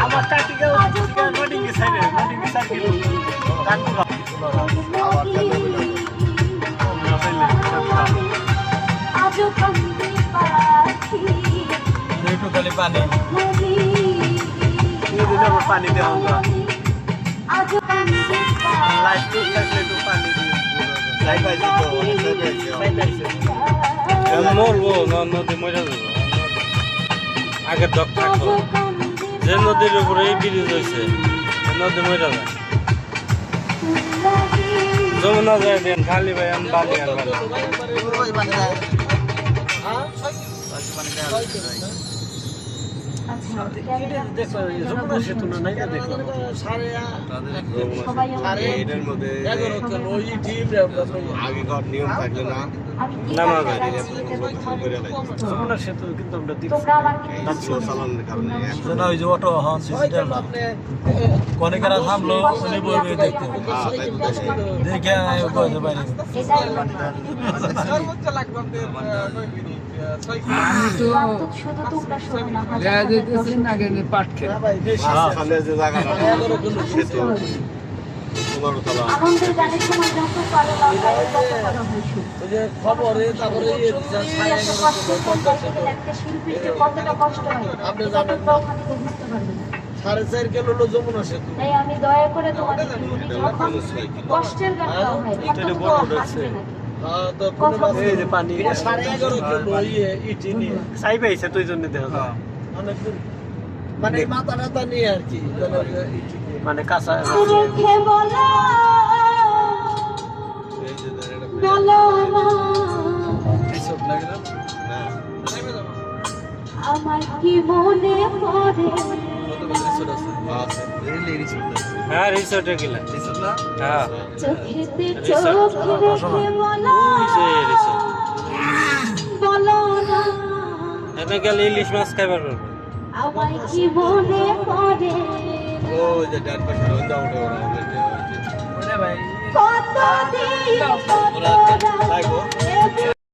আমার টাটিকে নটিং সাইডে Notting side গেল কানকু আবার আজো কমবে পাখি একটু খালি পানি এই দিন আমার পানি দেওয়া হলো আজো কমবে লাইট তো থাকলে তো পানি দিয়ে লাইট পাইছে তো লাইট পাইছে মরবো নদী মরে যাবো আগের দক থাকবো যে নদীর উপরে এই ব্রিজ হয়েছে নদী মরে যাবে যমুনা যায় দেন খালি ভাই আমি বালি আর যমুনা সেতু না নাই দেখলাম আগেকার নিয়ম থাকলে না যমুনা সেতু কিন্তু আমরা দেখছি ওই যে অটো অনেকেরা থামলো উনি বলবে দেখতে দেখে খবরে তারপরে সাড়ে 4 কিলো হলো যমুনা সেতু আমি দয়া করে তোমাদের কষ্টের গান পানি 11.5 কিলো ইটি নিয়ে চাই পাইছে তুই জন্য দেখা মানে মাথা টাথা নিয়ে আর কি মানে কাঁচা আমার কি মনে পড়ে হ্যাঁ রিসোর্টে গেলাম হ্যাঁ চোখেতে চোখ রেখে বলো না এখানে গেলে ইলিশ মাছ খাইবার পারবো আমার কি মনে পড়ে ও যে ডান পাশে রোজা উঠে ওরা ভাই কত দিন